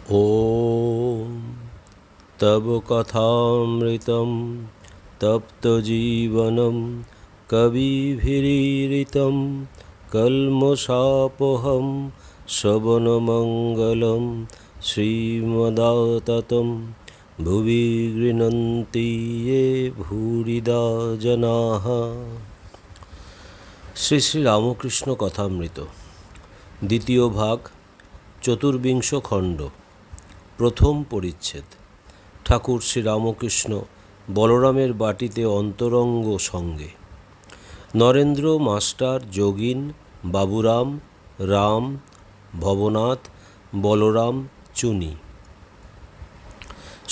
ॐ तव कथामृतं तप्तजीवनं कविभिरीरितं कल्मषापहं श्रवणमङ्गलं श्रीमदाततं भुवि गृह्णन्ति ये भूरिदा जनाः। শ্রী শ্রী রামকৃষ্ণ কথামৃত দ্বিতীয় ভাগ, চতুর্বিংশ খণ্ড, প্রথম পরিচ্ছেদ। ঠাকুর শ্রীরামকৃষ্ণ বলরামের বাটিতে অন্তরঙ্গ সঙ্গে। নরেন্দ্র, মাস্টার, যোগিন, বাবুরাম, রাম, ভবনাথ, বলরাম, চুনি।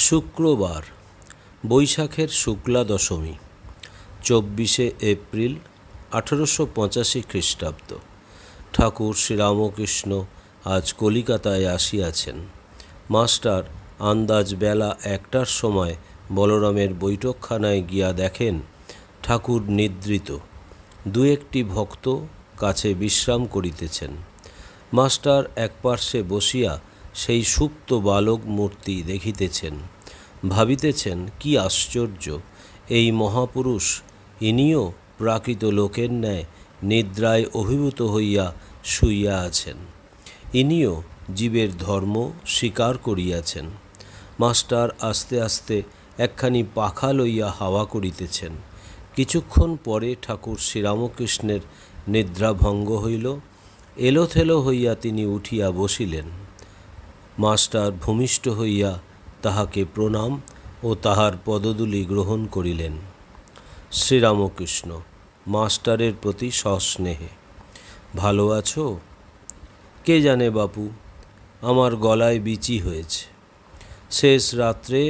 শুক্রবার, বৈশাখের শুক্লা দশমী, 24শে এপ্রিল 1885 খ্রিস্টাব্দ। ঠাকুর শ্রীরামকৃষ্ণ আজ কলিকাতায় আসিয়াছেন। মাস্টার আন্দাজ বেলা 1টার সময় বলরামের বৈঠকখানায় গিয়া দেখেন ঠাকুর নিদ্রিত। দু একটি ভক্ত কাছে বিশ্রাম করিতেছেন। মাস্টার একপার্শ্বে বসিয়া সেই সুপ্ত বালক মূর্তি দেখিতেছেন। ভাবিতেছেন, কি আশ্চর্য, এই মহাপুরুষ ইনিও প্রাকৃত লোকের ন্যায় নিদ্রায় অভিভূত হইয়া শুইয়া আছেন। ইনিও জীবের ধর্ম স্বীকার করিয়াছেন। মাস্টার আস্তে আস্তে একখানি পাখা লইয়া হাওয়া করিতেছেন। কিছুক্ষণ পরে ঠাকুর শ্রীরামকৃষ্ণের নিদ্রাভঙ্গ হইল। এলোথেলো হইয়া তিনি উঠিয়া বসিলেন। মাস্টার ভূমিষ্ঠ হইয়া তাহাকে প্রণাম ও তাহার পদধূলি গ্রহণ করিলেন। শ্রীরামকৃষ্ণ মাস্টারের প্রতি সস্নেহে, ভালো আছো? কে জানে বাপু, আমার গলায় বিচি হয়েছে। শেষ রাত্রে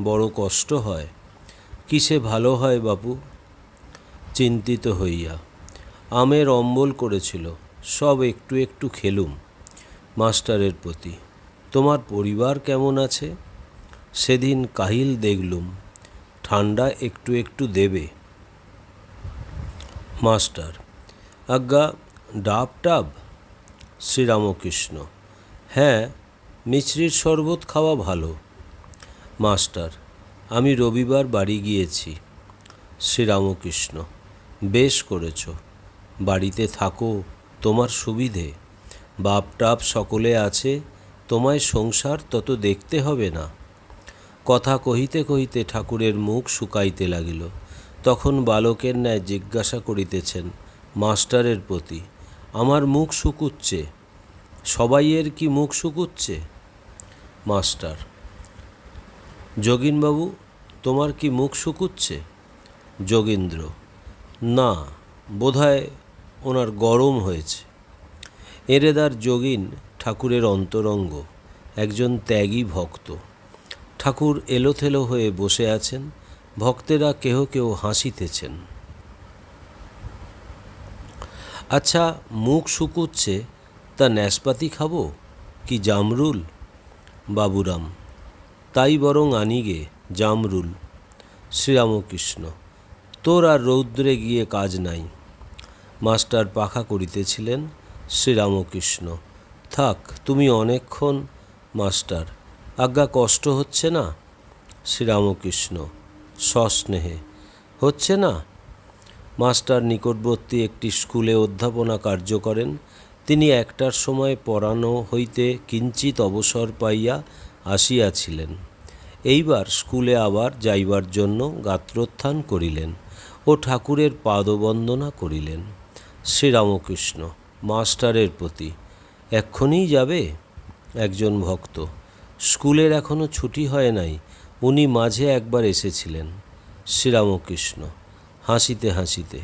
বড় কষ্ট হয়। কিসে ভালো হয় বাপু? চিন্তিত হইয়া। আমের অম্বল করেছিল, সব একটু একটু খেলুম। মাস্টারের প্রতি, তোমার পরিবার কেমন আছে? সেদিন কাহিল দেখলুম, ঠান্ডা একটু একটু দেবে। মাস্টার, আজ্ঞা ডাব টাব? শ্রীরামকৃষ্ণ, হ্যাঁ, মিছরির শরবত খাওয়া ভালো। মাস্টার, আমি রবিবার বাড়ি গিয়েছি। শ্রীরামকৃষ্ণ, বেশ করেছ, বাড়িতে থাকো, তোমার সুবিধে। বাপ টাপ সকলে আছে, তোমায় সংসার তত দেখতে হবে না। কথা কহিতে কহিতে ঠাকুরের মুখ শুকাইতে লাগিল। তখন বালকের ন্যায় জিজ্ঞাসা করিতেছেন মাস্টারের প্রতি, আমার মুখ শুকুচ্ছে? সবাইয়ের কি মুখ শুকুচ্ছে? মাস্টার, যোগিনবাবু, তোমার কি মুখ শুকুচ্ছে? যোগীন্দ্র, না, বোধহয় ওনার গরম হয়েছে। এরেদার যোগিন ঠাকুরের অন্তরঙ্গ, একজন ত্যাগী ভক্ত। ঠাকুর এলোথেলো হয়ে বসে আছেন। ভক্তেরা কেহ কেউ হাসিতেছেন। আচ্ছা, মুখ শুকুচ্ছে, তা নাশপাতি খাবো কি জামরুল? বাবুরাম, তাই বরং আনিগে জামরুল। শ্রীরামকৃষ্ণ, তোর আর রৌদ্রে গিয়ে কাজ নাই। মাস্টার পাখা করিতেছিলেন। শ্রীরামকৃষ্ণ, থাক, তুমি অনেকক্ষণ। মাস্টার, আজ্ঞা কষ্ট হচ্ছে না? শ্রীরামকৃষ্ণ সস্নেহে, হচ্ছে না? মাস্টার নিকটবর্তী একটি স্কুলে অধ্যাপনা কার্য করেন। তিনি 1টার সময় পড়ানো হইতে কিঞ্চিত অবসর পাইয়া আসিয়াছিলেন। এইবার স্কুলে আবার যাইবার জন্য গাত্রোত্থান করিলেন ও ঠাকুরের পাদবন্দনা করিলেন। শ্রীরামকৃষ্ণ মাস্টারের প্রতি, এক্ষুনি যাবে? একজন ভক্ত, স্কুলের এখনও ছুটি হয় নাই, উনি মাঝে একবার এসেছিলেন। শ্রীরামকৃষ্ণ হাসিতে হাসিতে,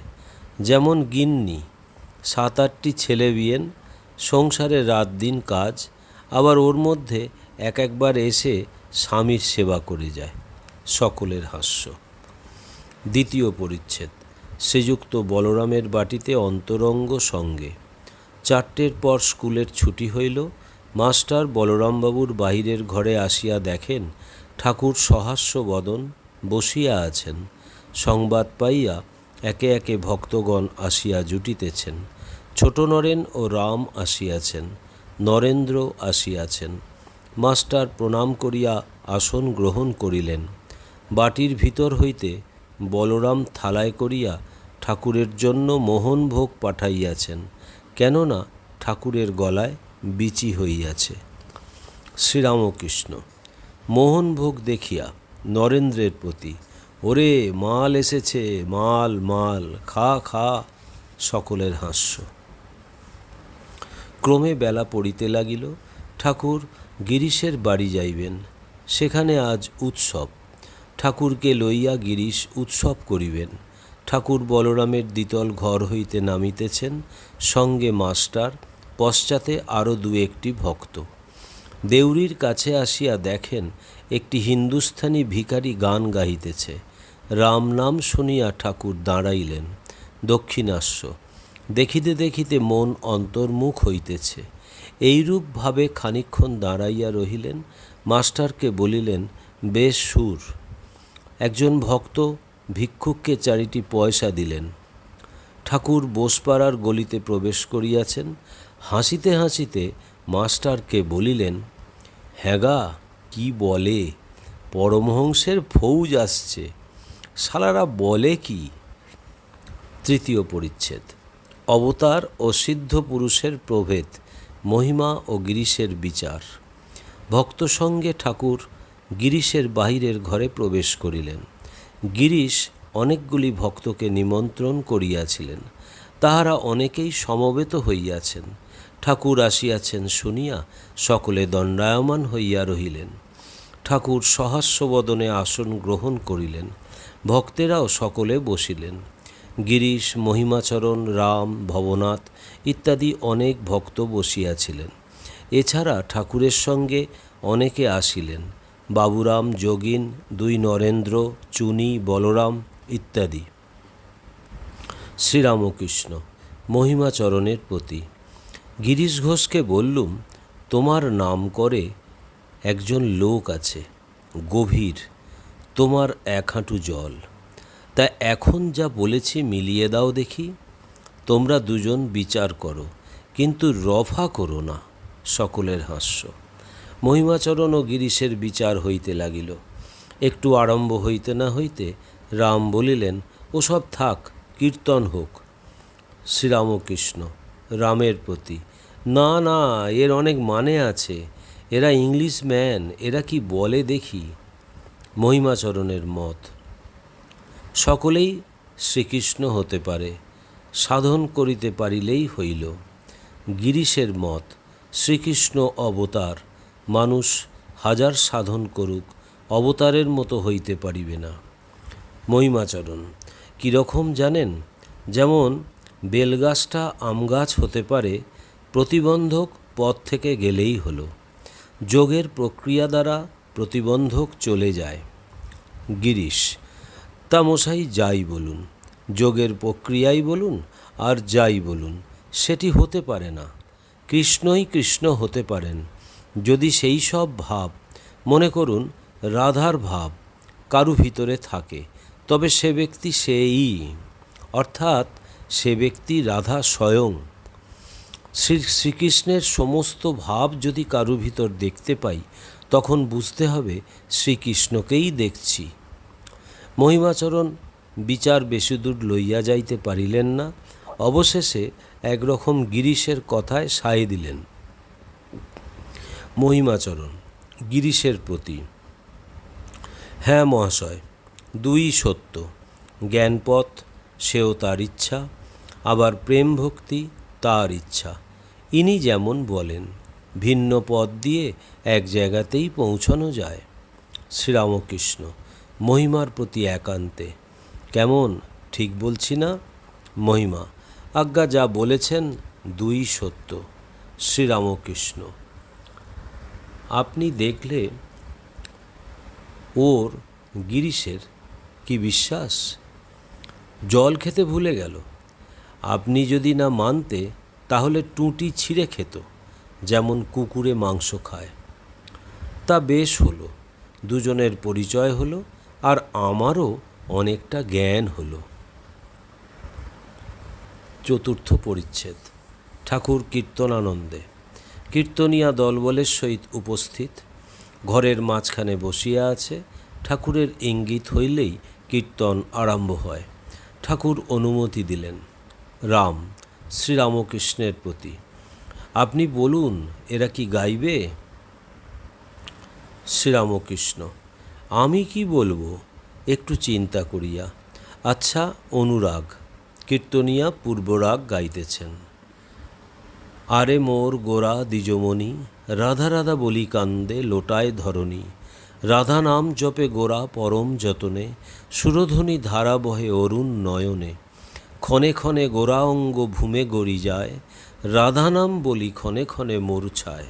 যেমন গিন্নি, 7-8টি ছেলে বিয়েন, সংসারে রাত দিন কাজ, আবার ওর মধ্যে একবার এসে স্বামীর সেবা করে যায়। সকলের হাস্য। দ্বিতীয় পরিচ্ছেদ। শ্রীযুক্ত বলরামের বাটিতে অন্তরঙ্গ সঙ্গে। 4টের পর স্কুলের ছুটি হইল। মাস্টার বলরামবাবুর বাহিরের ঘরে আসিয়া দেখেন ঠাকুর সহাস্য বদন বসিয়া আছেন। সংবাদ পাইয়া একে একে ভক্তগণ আসিয়া জুটিতেছেন। ছোট নরেন ও রাম আসিয়াছেন, নরেন্দ্র আসিয়াছেন। মাস্টার প্রণাম করিয়া আসন গ্রহণ করিলেন। বাটির ভিতর হইতে বলরাম থালায় করিয়া ঠাকুরের জন্য মোহনভোগ পাঠাইয়াছেন, কেননা ঠাকুরের গলায় বিচি হইয়াছে। শ্রীরামকৃষ্ণ মোহনভোগ দেখিয়া নরেন্দ্রের প্রতি, ওরে মাল এসেছে, মাল মাল, খা খা। সকলের হাস্য। ক্রমে বেলা পড়িতে লাগিল। ঠাকুর গিরিশের বাড়ি যাইবেন, সেখানে আজ উৎসব। ঠাকুরকে লইয়া গিরিশ উৎসব করিবেন। ঠাকুর বলরামের দ্বিতল ঘর হইতে নামিতেছেন, সঙ্গে মাস্টার, পশ্চাতে আরও দু একটি ভক্ত। দেউড়ির কাছে আসিয়া দেখেন একটি হিন্দুস্থানি ভিখারি গান গাহিতেছে। রাম নাম শুনিয়া ঠাকুর দাঁড়াইলেন। দক্ষিণাস্য। দেখিতে দেখিতে মন অন্তর্মুখ হইতেছে। এইরূপভাবে খানিকক্ষণ দাঁড়াইয়া রহিলেন। মাস্টারকে বলিলেন, বেশ সুর। একজন ভক্ত ভিক্ষুককে 4টি পয়সা দিলেন। ঠাকুর বোসপাড়ার গলিতে প্রবেশ করিয়াছেন। হাসিতে হাসিতে মাস্টারকে বলিলেন, হ্যাগা কি বলে, পরমহংসের ফৌজ আসছে, শালারা বলে কি? তৃতীয় পরিচ্ছেদ। অবতার ও সিদ্ধ পুরুষের প্রভেদ, মহিমা ও গিরিশের বিচার। ভক্ত সঙ্গে ঠাকুর গিরিশের বাহিরের ঘরে প্রবেশ করিলেন। গিরিশ অনেকগুলি ভক্তকে নিমন্ত্রণ করিয়াছিলেন, তাহারা অনেকেই সমবেত হইয়াছেন। ঠাকুর আসিয়াছেন শুনিয়া সকলে দণ্ডায়মান হইয়া রহিলেন। ঠাকুর সহাস্যবদনে আসন গ্রহণ করিলেন। ভক্তেরাও সকলে বসিলেন। গিরিশ, মহিমাচরণ, রাম, ভবনাথ ইত্যাদি অনেক ভক্ত বসিয়াছিলেন। এছাড়া ঠাকুরের সঙ্গে অনেকে আসিলেন, বাবুরাম, যোগিন, 2 নরেন্দ্র, চুনি, বলরাম ইত্যাদি। শ্রীরামকৃষ্ণ মহিমাচরণের প্রতি, গিরিশ ঘোষকে বললুম, তোমার নাম করে একজন লোক আছে, গভীর, তোমার 1 হাঁটু জল। তা এখন যা বলেছি মিলিয়ে দাও দেখি। তোমরা দুজন বিচার করো, কিন্তু রফা করো না। সকলের হাস্য। মহিমাচরণ ও গিরিশের বিচার হইতে লাগিল। একটু আরম্ভ হইতে না হইতে রাম বলিলেন, ওসব থাক, কীর্তন হোক। শ্রীরামকৃষ্ণ রামের প্রতি, না না, এর অনেক মানে আছে, এরা ইংলিশ ম্যান, এরা কি বলে দেখি। মহিমাচরণের মত, সকলেই শ্রীকৃষ্ণ হতে পারে, সাধন করিতে পারিলেই হইল। গিরিশের মত, শ্রীকৃষ্ণ অবতার, মানুষ হাজার সাধন করুক, অবতারের মতো হইতে পারিবে না। মহিমাচরণ, কীরকম জানেন? যেমন বেলগাছটা আমগাছ হতে পারে, প্রতিবন্ধক পথ থেকে গেলেই হলো। যোগের প্রক্রিয়া দ্বারা প্রতিবন্ধক চলে যায়। গিরিশ, তা মশাই যাই বলুন, যোগের প্রক্রিয়াই বলুন আর যাই বলুন, সেটি হতে পারে না। কৃষ্ণই কৃষ্ণ হতে পারেন যদি সেই সব ভাব, মনে করুন রাধার ভাব, কারু ভিতরে থাকে, তবে সে ব্যক্তি সেই, অর্থাৎ সে ব্যক্তি রাধা স্বয়ং। শ্রীকৃষ্ণের সমস্ত ভাব যদি কারু ভিতর দেখতে পাই, তখন বুঝতে হবে শ্রীকৃষ্ণকেই দেখছি। মহিমাচরণ বিচার বেশিদূর লইয়া যাইতে পারিলেন না। অবশেষে একরকম গিরিশের কথায় সায় দিলেন। মহিমাচরণ গিরিশের প্রতি, হ্যাঁ মহাশয়, 2ই সত্য। জ্ঞানপথ, সেও তার ইচ্ছা, আবার প্রেম ভক্তি তার ইচ্ছা। ইনি যেমন বলেন, ভিন্ন পথ দিয়ে এক জায়গাতেই পৌঁছানো যায়। শ্রীরামকৃষ্ণ মহিমার প্রতি একান্তে, কেমন, ঠিক বলছি না? মহিমা, আজ্ঞা, যা বলেছেন 2ই সত্য। শ্রীরামকৃষ্ণ, আপনি দেখলে ওর, গিরিশের কি বিশ্বাস, জল খেতে ভুলে গেল। আপনি যদি না মানতে, তাহলে টুঁটি ছিঁড়ে খেত, যেমন কুকুরে মাংস খায়। তা বেশ হলো, দুজনের পরিচয় হলো, আর আমারও অনেকটা জ্ঞান হলো। চতুর্থ পরিচ্ছেদ। ঠাকুর কীর্তনানন্দে। কীর্তনিয়া দলবলের সহিত উপস্থিত, ঘরের মাঝখানে বসিয়া আছে। ঠাকুরের ইঙ্গিত হইলেই কীর্তন আরম্ভ হয়। ঠাকুর অনুমতি দিলেন। রাম, শ্রীরামকৃষ্ণের প্রতি, আপনি বলুন এরা কি গাইবে? শ্রীরামকৃষ্ণ, আমি কি বলবো, একটু চিন্তা করিয়া। আচ্ছা, অনুরাগ। কীর্তনিয়া পূর্বরাগ গাইতেছেন। আরে মোর গোরা দ্বিজমণি, রাধা রাধা বলি কান্দে লোটায় ধরণী। রাধা নাম জপে গোরা পরম যতনে, সুরধ্বনি ধারা বহে অরুণ নয়নে। ক্ষণে ক্ষণে গোরা অঙ্গ ভূমে গড়ি যায়, রাধা নাম বলি ক্ষণে ক্ষণে মূর্ছায়।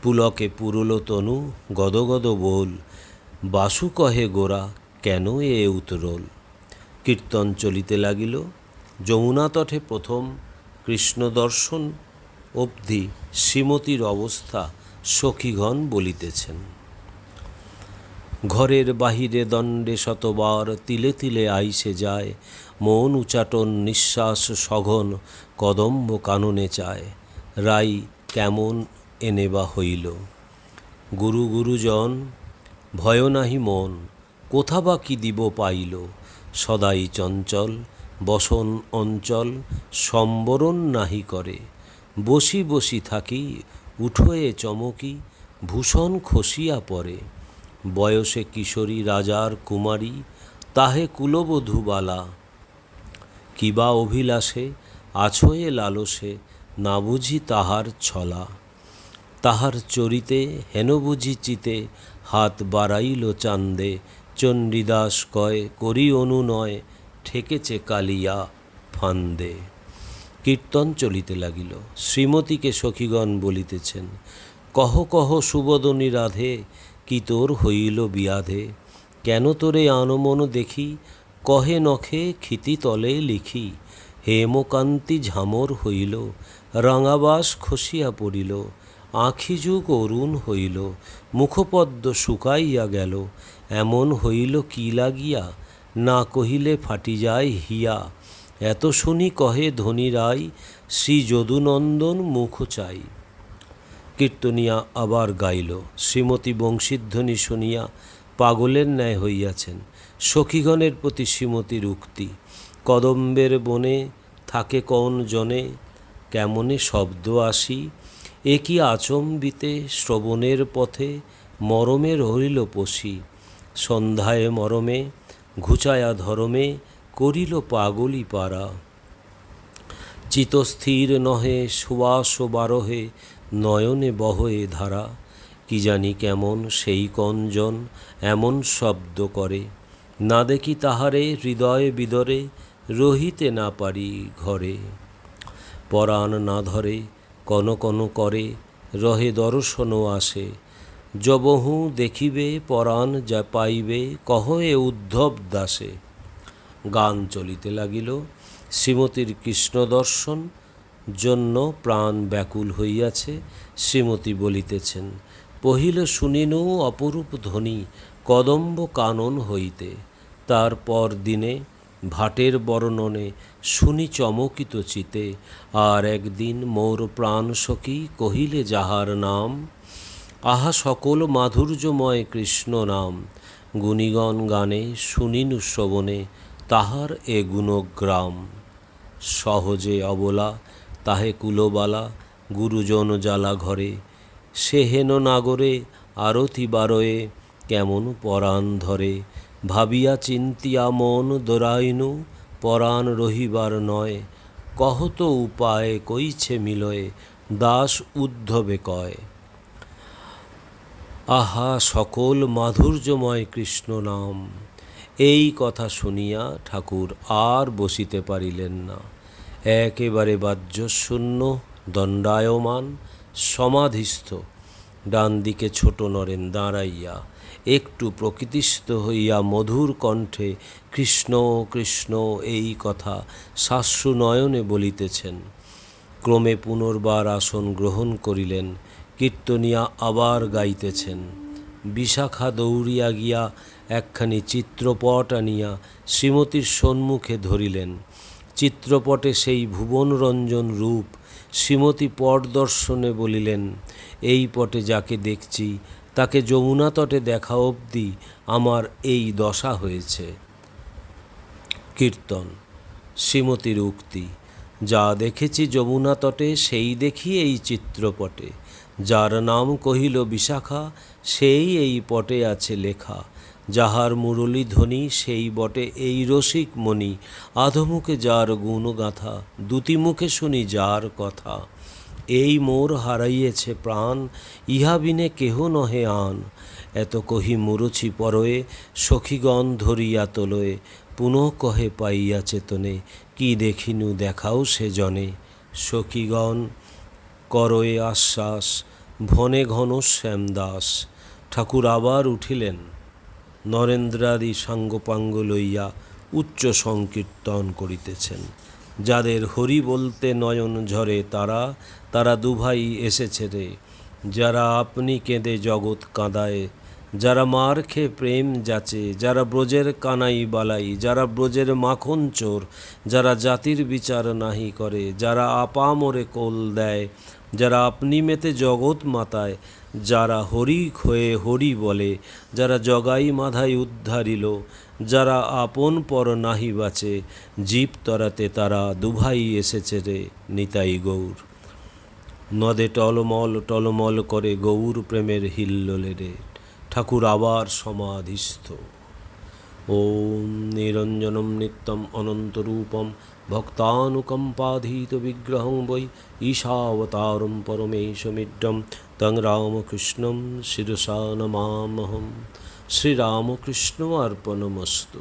পুলকে পুরল তনু গদগদ বোল, বাসু কহে গোরা কেন এ উতরোল। কীর্তন চলিতে লাগিল। যমুনা তটে প্রথম কৃষ্ণ দর্শন অবধি শ্রীমতীর অবস্থা সখীগণ বলিতেছেন। ঘরের বাহিরে দণ্ডে শতবার তিলে তিলে আইসে যায়, মন উচাটন নিঃশ্বাস সঘন কদম্ব কাননে চায়। রাই কেমন এনেবা হইল। গুরু গুরুজন ভয় নাহি মন, কোথা বা কি দিব পাইল। সদাই চঞ্চল বসন অঞ্চল, সম্বরণ নাহি করে। বসি বসি থাকি উঠোয়ে চমকি, ভূষণ খসিয়া পড়ে। বয়সে কিশোরী রাজার কুমারী, তাহে কুলবধূ বালা। কিবা অভিলাষে আছোয়ে লালসে, না বুঝি তাহার ছলা। তাহার চরিতে হেন বুঝি চিতে, হাত বাড়াইল চান্দে। চণ্ডীদাস কয় করি অনুনয়, ঠেকেছে কালিয়া ফান্দে। কীর্তন চলিতে লাগিল। শ্রীমতীকে সখীগণ বলিতেছেন, কহ কহ সুবদনী রাধে, কি তোর হইল বিয়াধে। কেন তোরে আনমন দেখি, কহে নখে ক্ষিতি তলে লিখি। হেমকান্তি ঝামর হইল, রাঙাবাস খসিয়া পড়িল। আঁখি যুগ অরুণ হইল, মুখপদ্ম শুকাইয়া গেল। এমন হইল কি লাগিয়া, না কহিলে ফাটি যায় হিয়া। এত শুনি কহে ধনী রাই, শ্রী যদুনন্দন মুখ চাই। কীর্তনিয়া আবার গাইল। শ্রীমতী বংশীধ্বনি শুনিয়া পাগলের ন্যায় হইয়াছেন। সখীগণের প্রতি শ্রীমতীর উক্তি, কদম্বের বনে থাকে কৌন জনে, কেমনে শব্দ আসি। এ কি আচম্বিতে শ্রবণের পথে, মরমের হইল পশি। সন্ধ্যায় মরমে ঘুচায়া ধরমে, করিল পাগলি পারা। চিতস্থির নহে সুবাস বারহে, নয়নে বহয়ে ধারা। কি জানি কেমন সেই কঞ্জন, এমন শব্দ করে। না দেখি তাহারে হৃদয় বিদরে, রহিতে না পারি ঘরে। পরাণ না ধরে কন কন করে, রহে দর্শনও আসে। যবহু দেখিবে পরাণ যা পাইবে, কহ এ উদ্ধব দাসে। গান চলিতে লাগিল। শ্রীমতীর কৃষ্ণ দর্শন জন্য প্রাণ ব্যাকুল হইয়াছে। শ্রীমতী বলিতেছেন, পহিল শুনিনু অপরূপ ধ্বনি, কদম্ব কানন হইতে। তারপর দিনে ভাটের বর্ণনে, শুনি চমকিত চিতে। আর একদিন মোর প্রাণ সখী কহিলে যাহার নাম, আহা সকল মাধুর্যময় কৃষ্ণ নাম। গুণীগণ গানে শুনিনু শ্রবণে, তাহার এ গুণগ্রাম। সহজে অবলা তাহে কুলবালা, গুরুজন জ্বালা ঘরে। সে হেন নাগরে আরতি বারয়ে, কেমন পরাণ ধরে। ভাবিয়া চিন্তিয়া মন দোরাইনু, পরাণ রহিবার নয়। কহত উপায় কইছে মিলয়ে, দাস উদ্ধবে কয়। আহা সকল মাধুর্যময় কৃষ্ণ নাম। এই কথা শুনিয়া ঠাকুর আর বসিতে পারিলেন না। একেবারে বাহ্যশূন্য, দণ্ডায়মান, সমাধিস্থ। ডান দিকে ছোট নরেন দাঁড়াইয়া, একটু প্রকৃতিস্থ হইয়া মধুর কণ্ঠে কৃষ্ণ কৃষ্ণ এই কথা সাশ্রু নয়নে বলিতেছেন। ক্রমে পুনর্বার আসন গ্রহণ করিলেন। কীর্তনিয়া আবার গাইতেছেন। বিশাখা দৌড়িয়া গিয়া একখানি চিত্রপট আনিয়া শ্রীমতীর সম্মুখে ধরিলেন। চিত্রপটে সেই ভুবনরঞ্জন রূপ, শ্রীমতী পট দর্শনে বলিলেন, এই পটে যাকে দেখছি তাকে যমুনা তটে দেখা অবধি আমার এই দশা হয়েছে। কীর্তন। শ্রীমতীর উক্তি, যা দেখেছি যমুনা তটে সেই দেখি এই চিত্রপটে, যার নাম কহিল বিশাখা সেই এই পটে আছে লেখা, যাহার মুরলী ধ্বনি সেই বটে এই রসিক মণি, আধমুখে যার গুণগাথা দুটি মুখে শুনি যার কথা, এই মোর হারাইয়েছে প্রাণ ইহা বিনে কেহ নহে আন, এত কহি মুরুছি পরয়ে সখীগণ ধরিয়া তোলয়ে, পুনঃ কহে পাইয়া চেতনে কি দেখিনু দেখাও সে জনে, সখীগণ করয়ে আশ্বাস ভনে ঘন শ্যামদাস। ঠাকুর আবার উঠিলেন, নরেন্দ্রাদি সাঙ্গপাঙ্গ লইয়া উচ্চ সংকীর্তন করিতেছেন। যাদের হরি বলতে নয়ন ঝরে তারা তারা দুভাই এসেছে রে, যারা আপনি কেঁদে জগৎ কাঁদায়, যারা মার খেয়ে প্রেম যাচে, যারা ব্রজের কানাই বালাই, যারা ব্রজের মাখন চোর, যারা জাতির বিচার নাহি করে, যারা আপামরে কোল দেয়, যারা আপনি মেতে জগৎ মাতায়, যারা হরি হয়ে হরি বলে, যারা জগাই মাধাই উদ্ধারিল, যারা আপন পর নাহি বাঁচে, জীব তরাতে তারা দুভাই এসেছে রে নিতাই গৌর। নদে টলমল টলমল করে গৌর প্রেমের হিল্লোলে রে। ঠাকুর আবার সমাধিস্থ। ওম নিরঞ্জনম নিত্যম অনন্তরূপম ভক্তানুকম্পাধীত বিগ্রহং বৈ ঈশাবতারম পরমেশমিড্ডম তং রামকৃষ্ণম শিরসা নমামহম। শ্রীরামকৃষ্ণ অর্পণমস্তু।